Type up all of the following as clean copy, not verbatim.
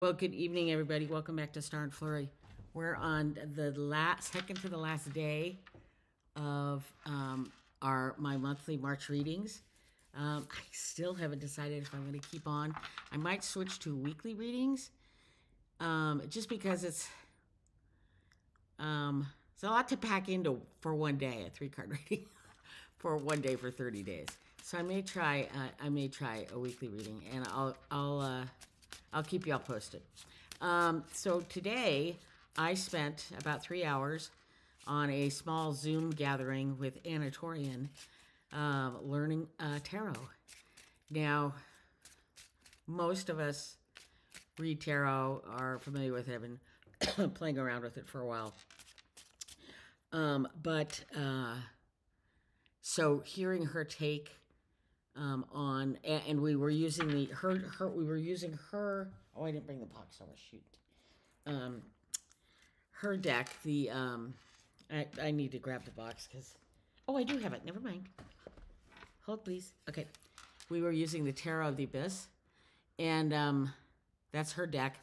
Well, good evening, everybody. Welcome back to Star and Flurry. We're on the second to the last day of our my monthly March readings. I still haven't decided if I'm going to keep on. I might switch to weekly readings, just because it's a lot to pack into for one day, a 3 card reading for one day for 30 days. So I may try. I may try a weekly reading, and I'll keep y'all posted. So today I spent about 3 hours on a small Zoom gathering with Anatorian, learning tarot. Now, most of us read tarot, are familiar with it, have been playing around with it for a while. So hearing her take on, and we were using we were using her. Oh, I didn't bring the box over. Shoot. Her deck. I need to grab the box because. Oh, I do have it. Never mind. Hold, please. Okay. We were using the Tarot of the Abyss, and that's her deck.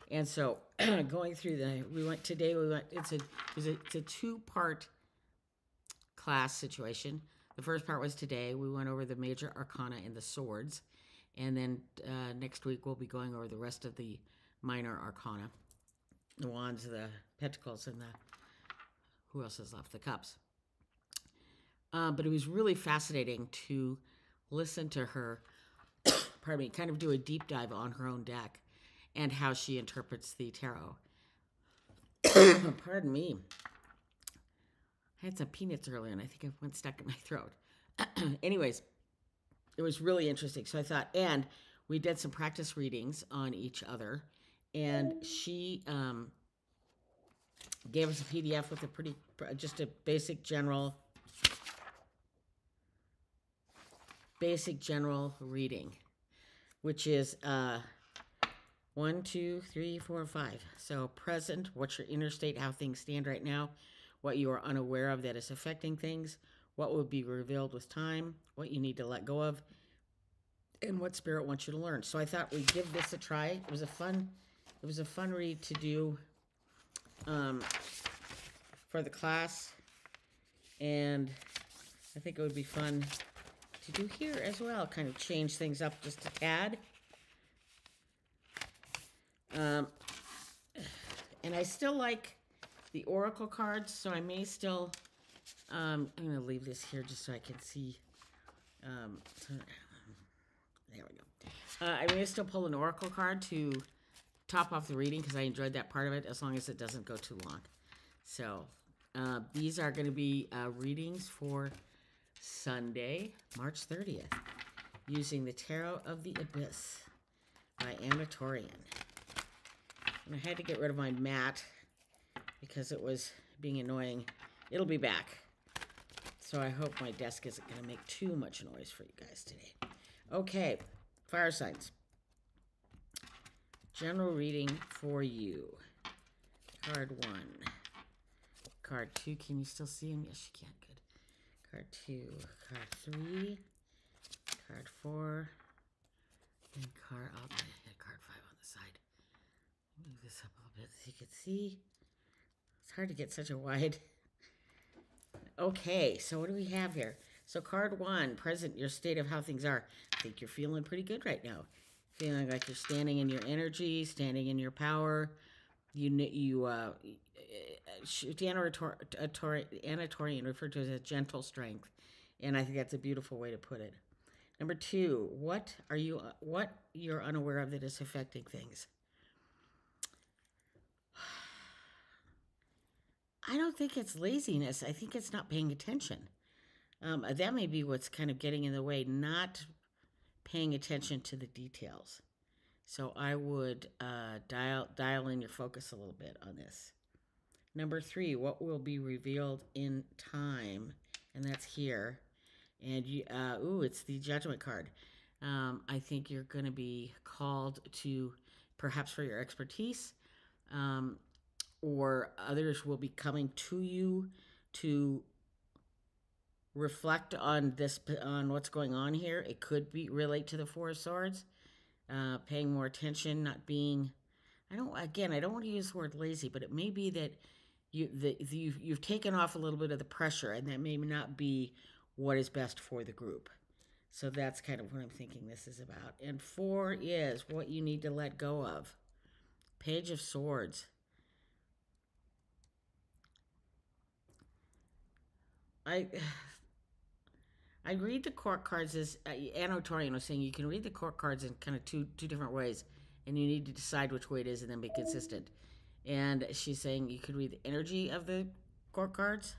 And so going through it's a 2-part class situation. The first part was today. We went over the major arcana and the swords. And then next week we'll be going over the rest of the minor arcana. The wands, the pentacles, and who else is left? The cups. But it was really fascinating to listen to her, pardon me, kind of do a deep dive on her own deck and how she interprets the tarot. Pardon me. I had some peanuts earlier, and I think I went stuck in my throat. Anyways, it was really interesting. So I thought, and we did some practice readings on each other, and she gave us a PDF with just a basic general reading, which is 1, 2, 3, 4, 5. So present, what's your inner state, how things stand right now, what you are unaware of that is affecting things, what will be revealed with time, what you need to let go of, and what spirit wants you to learn. So I thought we'd give this a try. It was a fun read to do for the class, and I think it would be fun to do here as well. Kind of change things up just a tad. And I still like the oracle cards, so I may still. I'm going to leave this here just so I can see. There we go. I may still pull an oracle card to top off the reading because I enjoyed that part of it, as long as it doesn't go too long. So these are going to be readings for Sunday, March 30th, using the Tarot of the Abyss by Anatorian. And I had to get rid of my mat because it was being annoying. It'll be back. So I hope my desk isn't going to make too much noise for you guys today. Okay, fire signs. General reading for you. Card 1. Card 2, can you still see him? Yes, you can. Good. Card 2. Card 3. Card 4. And card 5 on the side. Move this up a little bit so you can see. It's hard to get such a wide. Okay, so what do we have here? So card 1, present, your state of how things are. I think you're feeling pretty good right now. Feeling like you're standing in your energy, standing in your power. Anatorian referred to as a gentle strength, and I think that's a beautiful way to put it. Number 2, what you're unaware of that is affecting things. I don't think it's laziness. I think it's not paying attention. That may be what's kind of getting in the way, not paying attention to the details. So I would dial in your focus a little bit on this. Number 3, what will be revealed in time? And that's here. And it's the Judgment card. I think you're going to be called to, perhaps for your expertise, or others will be coming to you to reflect on what's going on here. It could relate to the Four of Swords. Paying more attention, not being I don't want to use the word lazy, but it may be that you've taken off a little bit of the pressure, and that may not be what is best for the group. So that's kind of what I'm thinking this is about. And 4 is what you need to let go of. Page of Swords. I read the court cards as Anna Torian was saying. You can read the court cards in kind of two different ways, and you need to decide which way it is and then be consistent. And she's saying you could read the energy of the court cards,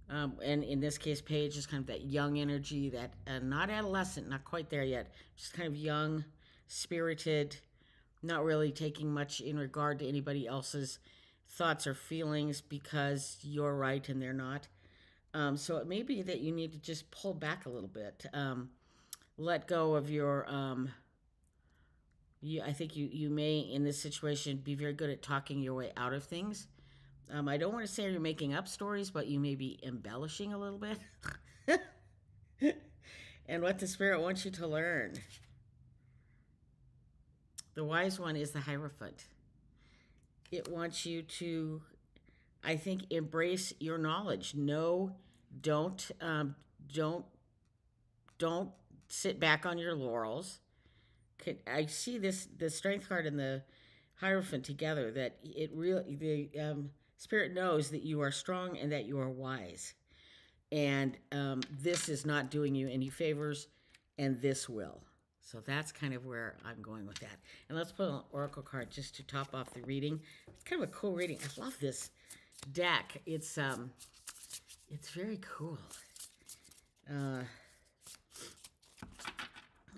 and in this case, Paige is kind of that young energy, that not adolescent, not quite there yet, just kind of young, spirited, not really taking much in regard to anybody else's thoughts or feelings because you're right and they're not. So it may be that you need to just pull back a little bit, let go of your. I think you may in this situation be very good at talking your way out of things. I don't want to say you're making up stories, but you may be embellishing a little bit. And what the Spirit wants you to learn. The wise one is the Hierophant. It wants you to, I think, embrace your knowledge. No, don't sit back on your laurels. I see the Strength card and the Hierophant together. That it really the Spirit knows that you are strong and that you are wise, and this is not doing you any favors, and this will. So that's kind of where I'm going with that. And let's put an Oracle card just to top off the reading. It's kind of a cool reading. I love this deck. It's very cool.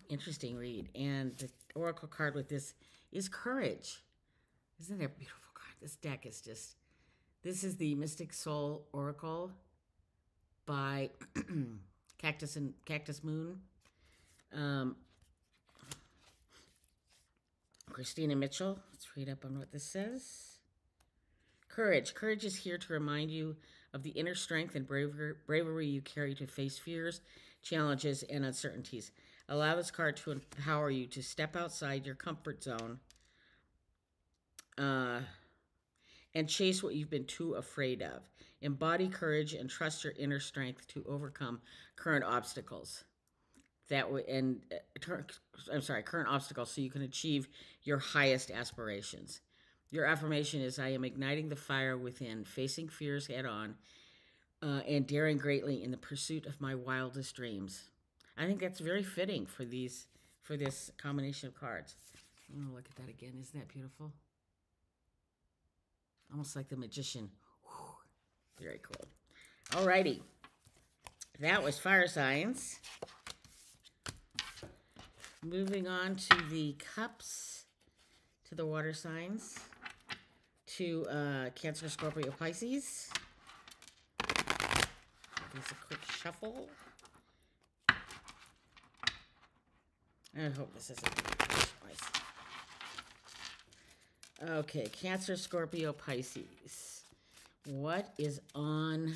Interesting read. And the Oracle card with this is Courage. Isn't that a beautiful card? This deck is just... This is the Mystic Soul Oracle by Cactus Moon. Christina Mitchell. Let's read up on what this says. Courage. Courage is here to remind you of the inner strength and bravery you carry to face fears, challenges, and uncertainties. Allow this card to empower you to step outside your comfort zone and chase what you've been too afraid of. Embody courage and trust your inner strength to overcome current obstacles. Current obstacles so you can achieve your highest aspirations. Your affirmation is, I am igniting the fire within, facing fears head on, and daring greatly in the pursuit of my wildest dreams. I think that's very fitting for this combination of cards. I'm going to look at that again. Isn't that beautiful? Almost like the magician. Whew. Very cool. Alrighty. That was fire signs. Moving on to the cups, to the water signs, to Cancer, Scorpio, Pisces. There's a quick shuffle. I hope this isn't twice. Okay, Cancer, Scorpio, Pisces. What is on?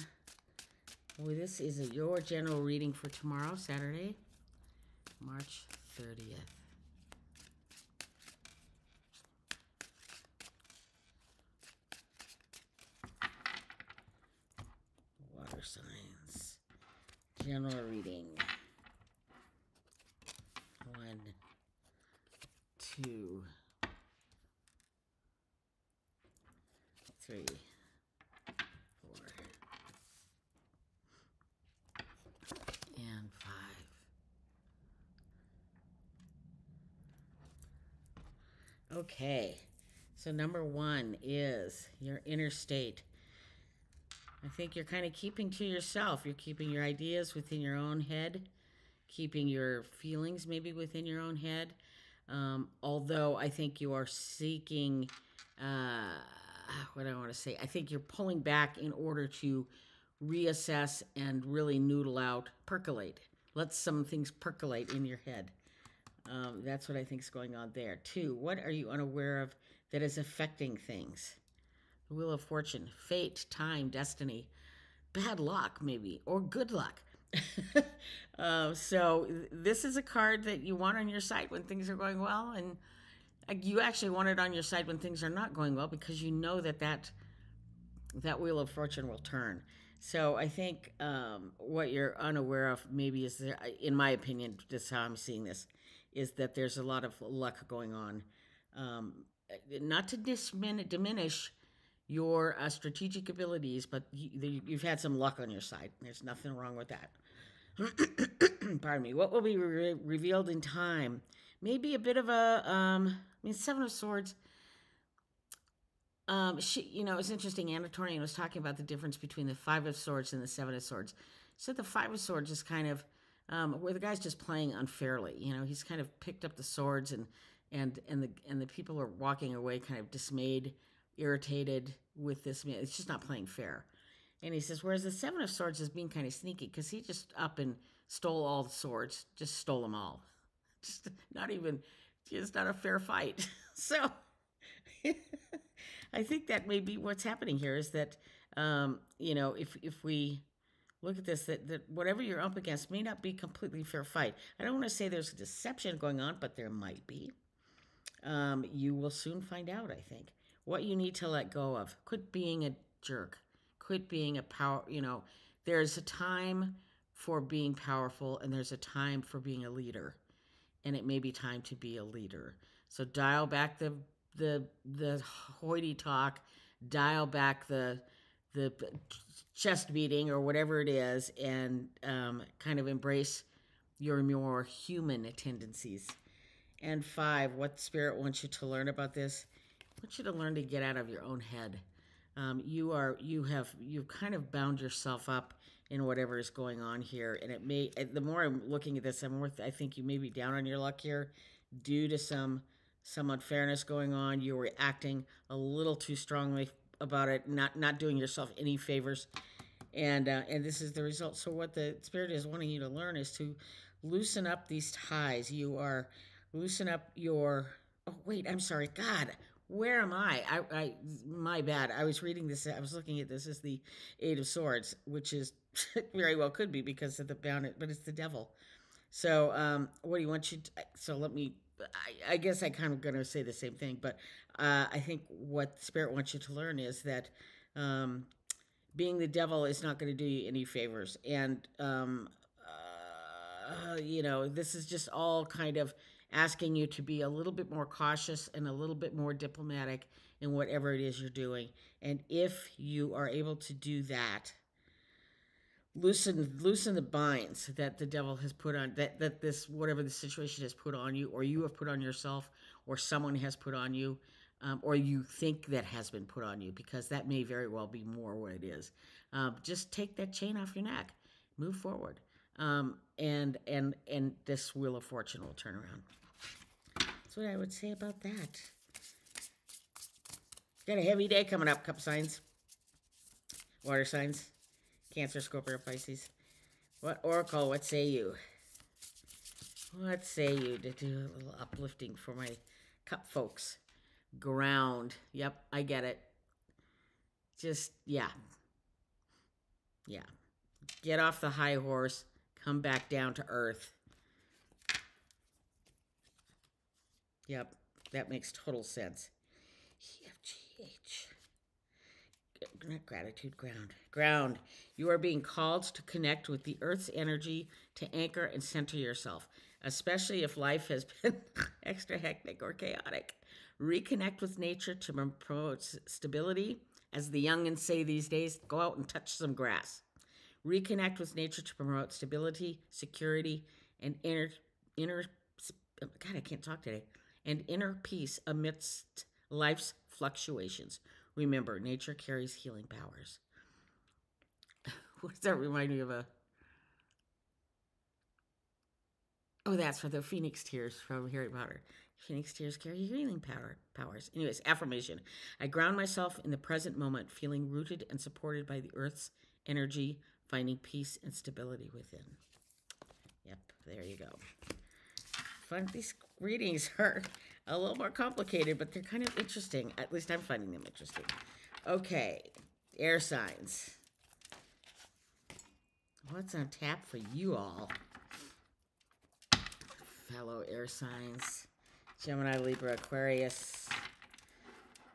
Well, this is your general reading for tomorrow, Saturday, March 30th. Water signs. General reading. 1, 2, 3, 4, and 5. Okay, so number 1 is your inner state. I think you're kind of keeping to yourself. You're keeping your ideas within your own head, keeping your feelings maybe within your own head. Although I think you are seeking, what do I want to say? I think you're pulling back in order to reassess and really noodle out, percolate. Let some things percolate in your head. That's what I think is going on there. 2, what are you unaware of that is affecting things? The Wheel of Fortune, fate, time, destiny, bad luck maybe, or good luck. So this is a card that you want on your side when things are going well, You actually want it on your side when things are not going well because you know that wheel of fortune will turn. So I think what you're unaware of maybe is there, in my opinion, this is how I'm seeing this, is that there's a lot of luck going on. Um, Not to diminish your strategic abilities, but you've had some luck on your side. There's nothing wrong with that. Pardon me. What will be revealed in time? Maybe a bit of a, Seven of Swords. It's interesting. Anatolian was talking about the difference between the Five of Swords and the Seven of Swords. So the Five of Swords is kind of where the guy's just playing unfairly. He's kind of picked up the swords and the people are walking away kind of dismayed, irritated with this. It's just not playing fair. And he says, whereas the Seven of Swords is being kind of sneaky because he just up and stole all the swords, just stole them all. Just not a fair fight. So I think that may be what's happening here is that, if we look at this, that whatever you're up against may not be completely fair fight. I don't want to say there's a deception going on, but there might be. You will soon find out, I think, what you need to let go of. Quit being a jerk. Quit being a power, there's a time for being powerful and there's a time for being a leader. And it may be time to be a leader. So dial back the hoity talk, dial back the chest beating or whatever it is, and kind of embrace your more human tendencies. And 5, what Spirit wants you to learn about this? I want you to learn to get out of your own head. You've kind of bound yourself up in whatever is going on here, and it may. The more I'm looking at this, I think you may be down on your luck here, due to some unfairness going on. You were acting a little too strongly about it, not doing yourself any favors, and this is the result. So what the Spirit is wanting you to learn is to loosen up these ties. You are loosen up your. Oh wait, I'm sorry. God. Where am I? My bad. I was reading this. I was looking at this as the Eight of Swords, which is very well could be because of the bound, but it's the devil. So, what do you want you to, so let me, I guess I kind of going to say the same thing, but I think what Spirit wants you to learn is that being the devil is not going to do you any favors. And, this is just all kind of asking you to be a little bit more cautious and a little bit more diplomatic in whatever it is you're doing. And if you are able to do that, loosen the binds that the devil has put on, that this, whatever the situation has put on you, or you have put on yourself, or someone has put on you, or you think that has been put on you, because that may very well be more what it is. Just take that chain off your neck, move forward, and this Wheel of Fortune will turn around. That's what I would say about that. Got a heavy day coming up, cup signs, water signs, Cancer, Scorpio, Pisces. What oracle, what say you? What say you to do a little uplifting for my cup folks? Ground. Yep, I get it. Just, yeah. Yeah. Get off the high horse. Come back down to earth. Yep, that makes total sense. EFGH. Not gratitude, ground. Ground. You are being called to connect with the earth's energy, to anchor and center yourself, especially if life has been extra hectic or chaotic. Reconnect with nature to promote stability. As the youngins say these days, go out and touch some grass. Reconnect with nature to promote stability, security, and inner God, I can't talk today. And inner peace amidst life's fluctuations. Remember, nature carries healing powers. What does that remind me of? Oh, that's for the Phoenix Tears from Harry Potter. Phoenix Tears carry healing powers. Anyways, affirmation. I ground myself in the present moment, feeling rooted and supported by the earth's energy, finding peace and stability within. Yep, there you go. These readings are a little more complicated, but they're kind of interesting. At least I'm finding them interesting. Okay, air signs. What's on tap for you all? Fellow air signs. Gemini, Libra, Aquarius.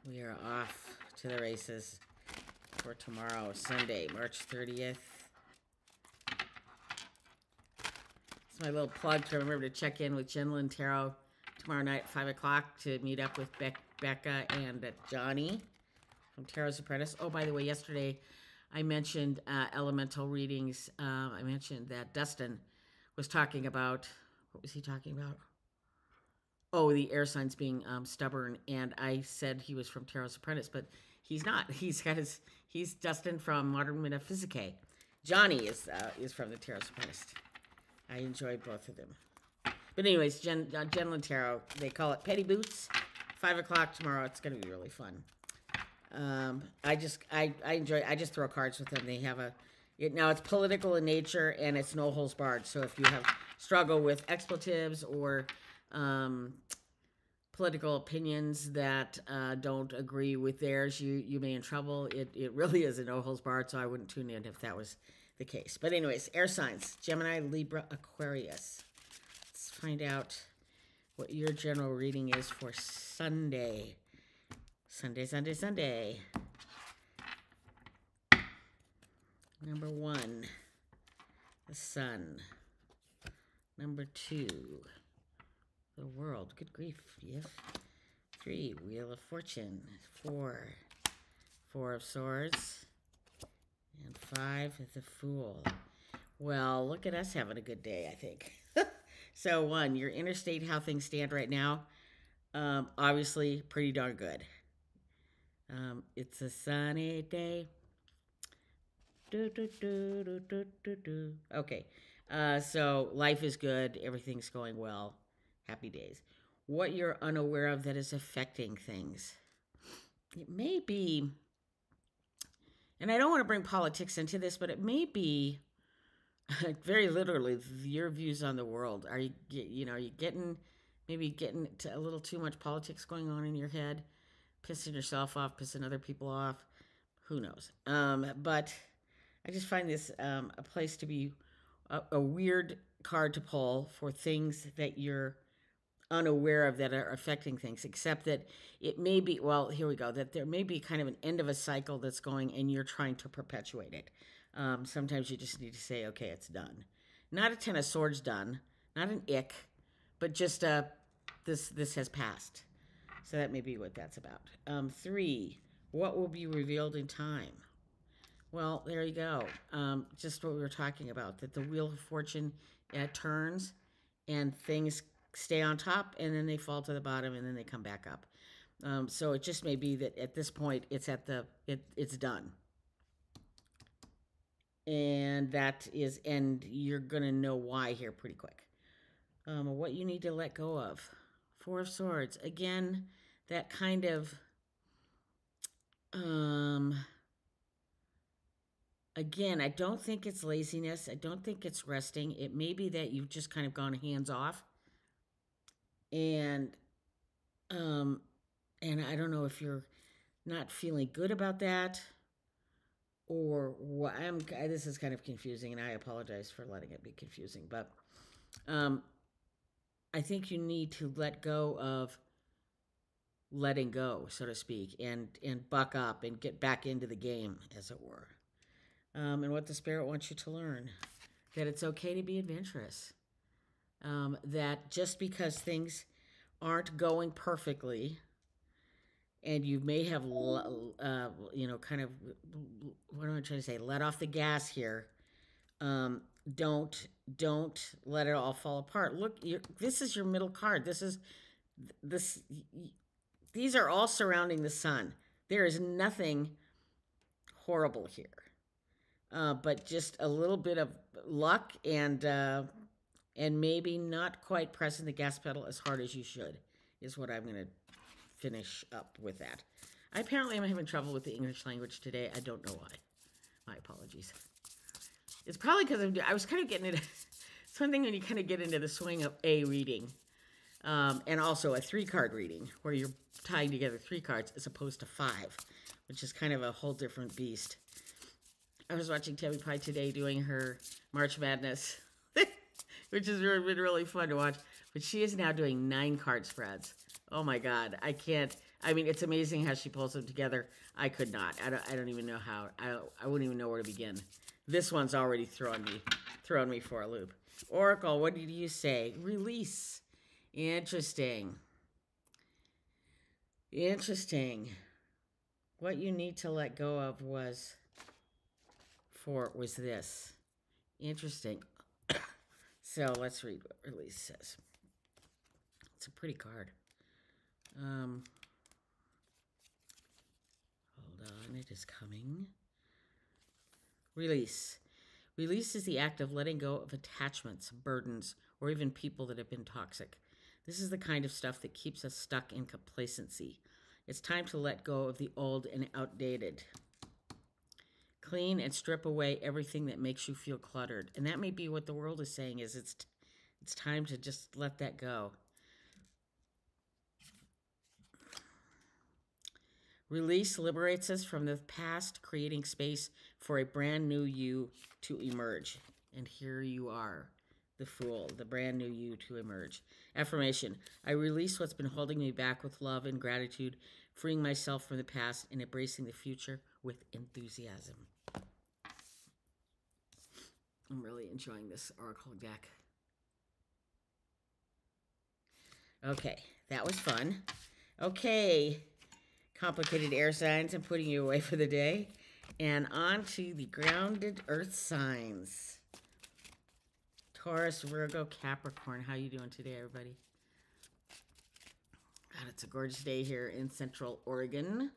We are off to the races for tomorrow, Sunday, March 30th. It's my little plug to remember to check in with Jen Lynn Tarot tomorrow night at 5 o'clock to meet up with Becca and Johnny from Tarot's Apprentice. Oh, by the way, yesterday I mentioned elemental readings. I mentioned that Dustin was talking about, what was he talking about? Oh, the air signs being stubborn, and I said he was from Tarot's Apprentice, but he's not. He's Dustin from Modern Metaphysique. Johnny is from the Tarot's Apprentice. I enjoy both of them. But anyways, Jen Lynn Tarot, they call it Petty Boots. 5 o'clock tomorrow. It's going to be really fun. I enjoy. I just throw cards with them. They have now it's political in nature and it's no holds barred. So if you have struggle with expletives or political opinions that don't agree with theirs, you may in trouble. It really is a no holds barred. So I wouldn't tune in if that was the case. But anyways, air signs: Gemini, Libra, Aquarius. Let's find out what your general reading is for Sunday. Sunday. Number 1, the Sun. Number 2, the World. Good grief, yes. 3, Wheel of Fortune. 4, 4 of Swords. And 5, the Fool. Well, look at us having a good day, I think. So 1, your interstate, how things stand right now. Obviously, pretty darn good. It's a sunny day. Okay. So life is good. Everything's going well. Happy days. What you're unaware of that is affecting things. It may be, and I don't want to bring politics into this, but it may be very literally your views on the world. Are you getting to a little too much politics going on in your head? Pissing yourself off, pissing other people off. Who knows? But I just find this a place to be a weird card to pull for things that you're unaware of that are affecting things, except that it may be, well, here we go, that there may be kind of an end of a cycle that's going and you're trying to perpetuate it. Sometimes you just need to say, okay, it's done. Not a 10 of Swords done, not an ick, but just this has passed. So that may be what that's about. 3, what will be revealed in time? Well, there you go. Just what we were talking about, that the Wheel of Fortune turns and things stay on top and then they fall to the bottom and then they come back up. So it just may be that at this point it's done. And you're going to know why here pretty quick. What you need to let go of. 4 of Swords. Again, that kind of, again, I don't think it's laziness. I don't think it's resting. It may be that you've just kind of gone hands off. And I don't know if you're not feeling good about that or what. This is kind of confusing and I apologize for letting it be confusing, but, I think you need to let go of letting go, so to speak, and buck up and get back into the game, as it were. And what the Spirit wants you to learn, that it's okay to be adventurous. That just because things aren't going perfectly, and you may have, kind of, what am I trying to say? Let off the gas here. Don't let it all fall apart. Look, this is your middle card. These are all surrounding the Sun. There is nothing horrible here, but just a little bit of luck and maybe not quite pressing the gas pedal as hard as you should is what I'm going to finish up with that. I apparently am having trouble with the English language today. I don't know why. My apologies. It's probably because I was kind of getting into something when you kind of get into the swing of a reading, and also a 3-card reading where you're tying together 3 cards as opposed to 5, which is kind of a whole different beast. I was watching Tammy Pie today doing her March Madness, which has been really fun to watch. But she is now doing 9 card spreads. Oh my God, I can't. I mean, it's amazing how she pulls them together. I could not. I don't even know how. I wouldn't even know where to begin. This one's already throwing me for a loop. Oracle, what did you say? Release. Interesting. Interesting. What you need to let go of was this. Interesting. So let's read what release says. It's a pretty card. Hold on, it is coming. Release. Release is the act of letting go of attachments, burdens, or even people that have been toxic. This is the kind of stuff that keeps us stuck in complacency. It's time to let go of the old and outdated. Clean and strip away everything that makes you feel cluttered. And that may be what the world is saying, is it's time to just let that go. Release liberates us from the past, creating space for a brand new you to emerge. And here you are, the Fool, the brand new you to emerge. Affirmation. I release what's been holding me back with love and gratitude, freeing myself from the past and embracing the future with enthusiasm. I'm really enjoying this Oracle deck. Okay, that was fun. Okay, complicated air signs, I'm putting you away for the day. And on to the grounded earth signs. Taurus, Virgo, Capricorn. How you doing today, everybody? God, it's a gorgeous day here in Central Oregon.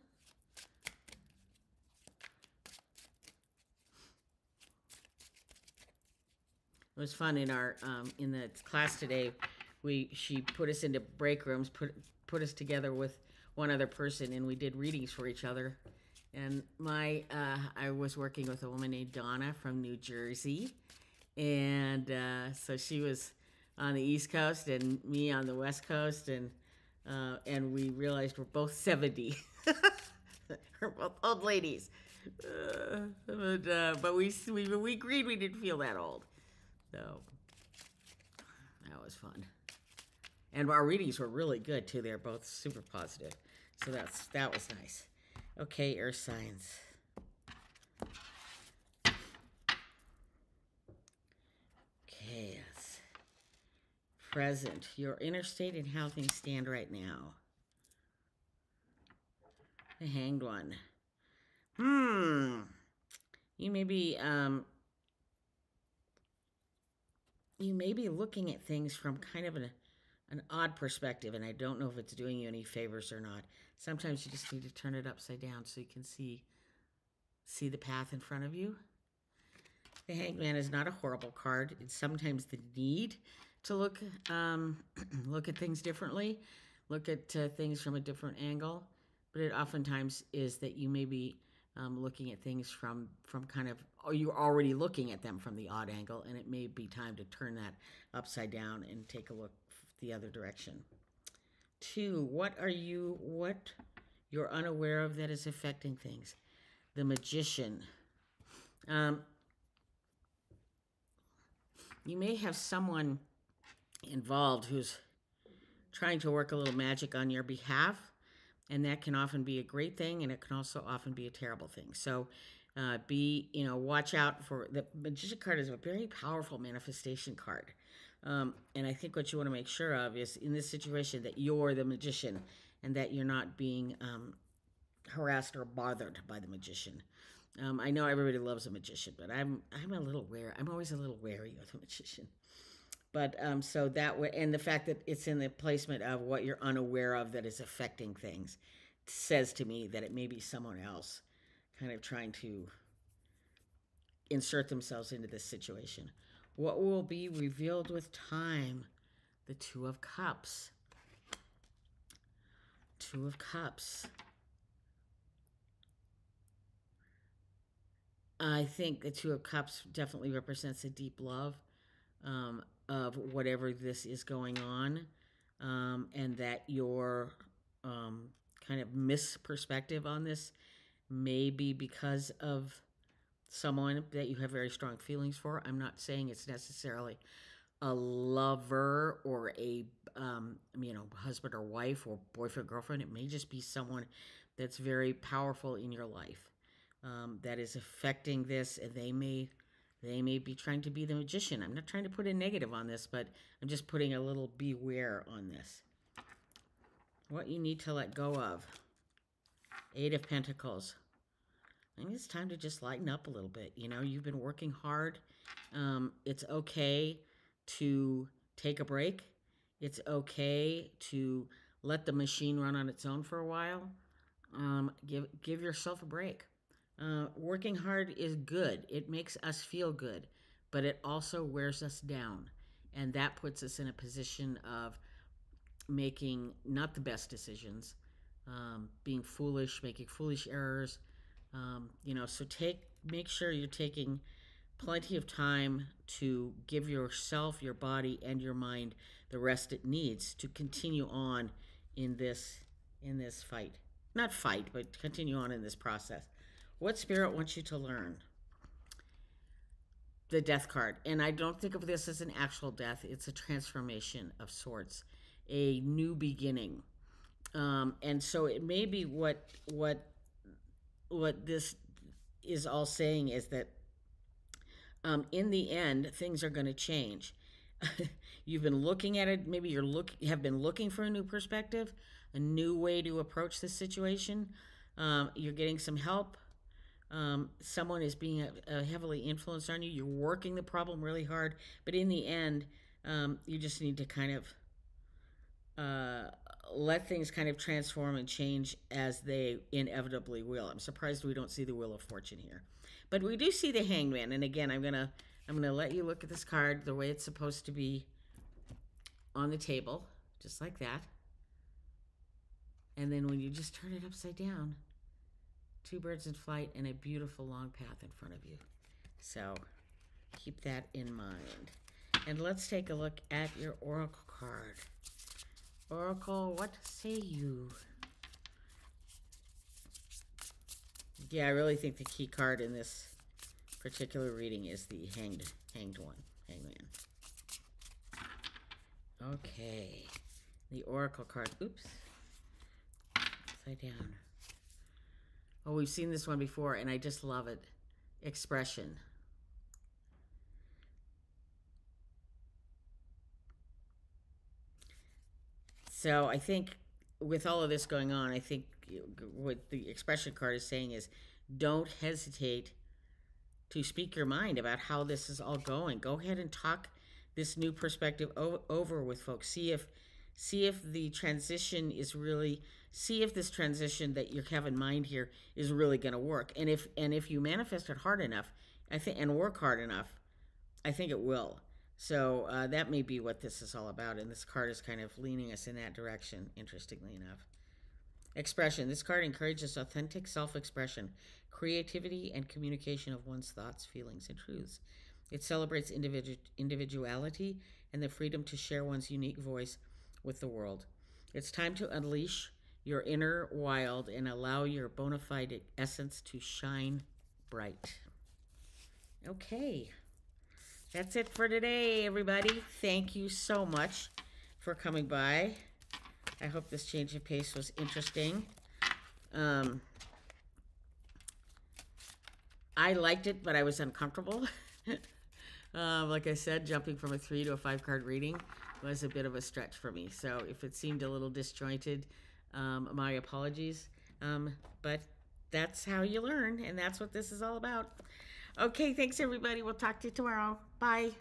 It was fun in our in the class today. She put us into break rooms, put us together with one other person, and we did readings for each other. And I was working with a woman named Donna from New Jersey, and so she was on the East Coast and me on the West Coast, and we realized we're both 70. We're both old ladies, but we agreed we didn't feel that old. So that was fun. And our readings were really good too. They're both super positive. So that was nice. Okay, earth signs. Okay, yes. Present. Your inner state and how things stand right now. The Hanged One. You may be looking at things from kind of an odd perspective, and I don't know if it's doing you any favors or not. Sometimes you just need to turn it upside down so you can see the path in front of you. The Hanged Man is not a horrible card. It's sometimes the need to look at things differently, look at things from a different angle, but it oftentimes is that you may be looking at things from kind of, or you're already looking at them from the odd angle, and it may be time to turn that upside down and take a look the other direction. 2, what you're unaware of that is affecting things. The Magician. You may have someone involved who's trying to work a little magic on your behalf, and that can often be a great thing, and it can also often be a terrible thing. So watch out for the Magician card. Is a very powerful manifestation card. And I think what you want to make sure of is in this situation that you're the magician and that you're not being harassed or bothered by the magician. I know everybody loves a magician, but I'm a little wary. I'm always a little wary of the magician. But so that way, and the fact that it's in the placement of what you're unaware of that is affecting things says to me that it may be someone else kind of trying to insert themselves into this situation. What will be revealed with time? The 2 of Cups. 2 of Cups. I think the 2 of Cups definitely represents a deep love of whatever this is going on, and that your kind of misperspective on this may be because of someone that you have very strong feelings for. I'm not saying it's necessarily a lover or a husband or wife or boyfriend, girlfriend. It may just be someone that's very powerful in your life, that is affecting this, and they may be trying to be the magician. I'm not trying to put a negative on this, but I'm just putting a little beware on this. What you need to let go of. Eight of Pentacles. I think it's time to just lighten up a little bit. You've been working hard. It's okay to take a break. It's okay to let the machine run on its own for a while. Give yourself a break. Working hard is good. It makes us feel good, but it also wears us down. And that puts us in a position of making not the best decisions, being foolish, making foolish errors. So make sure you're taking plenty of time to give yourself, your body, and your mind the rest it needs to continue on in this fight. Not fight, but continue on in this process. What Spirit wants you to learn? The Death card. And I don't think of this as an actual death. It's a transformation of sorts, a new beginning. And so it may be what this is all saying is that in the end, things are going to change. You've been looking at it. Maybe have been looking for a new perspective, a new way to approach this situation. You're getting some help. Someone is being heavily influenced on you. You're working the problem really hard, but in the end, you just need to kind of let things kind of transform and change as they inevitably will. I'm surprised we don't see the Wheel of Fortune here, but we do see the Hangman. And again, I'm gonna let you look at this card the way it's supposed to be on the table, just like that. And then when you just turn it upside down, two birds in flight and a beautiful long path in front of you. So keep that in mind. And let's take a look at your Oracle card. Oracle, what say you? Yeah, I really think the key card in this particular reading is the hanged Hangman. Okay. The Oracle card. Oops. Upside down. Oh, we've seen this one before, and I just love it. Expression. So I think with all of this going on, I think what the Expression card is saying is don't hesitate to speak your mind about how this is all going. Go ahead and talk this new perspective over with folks. See if the transition is really, see if this transition that you have in mind here is really going to work. And if you manifest it hard enough, I think, and work hard enough, I think it will. So that may be what this is all about. And this card is kind of leaning us in that direction, interestingly enough. Expression. This card encourages authentic self-expression, creativity, and communication of one's thoughts, feelings, and truths. It celebrates individuality and the freedom to share one's unique voice with the world. It's time to unleash your inner wild and allow your bona fide essence to shine bright. Okay. That's it for today, everybody. Thank you so much for coming by. I hope this change of pace was interesting. I liked it, but I was uncomfortable. Like I said, jumping from a 3 to a 5 card reading was a bit of a stretch for me. So if it seemed a little disjointed, my apologies. But that's how you learn, and that's what this is all about. Okay, thanks everybody. We'll talk to you tomorrow. Bye.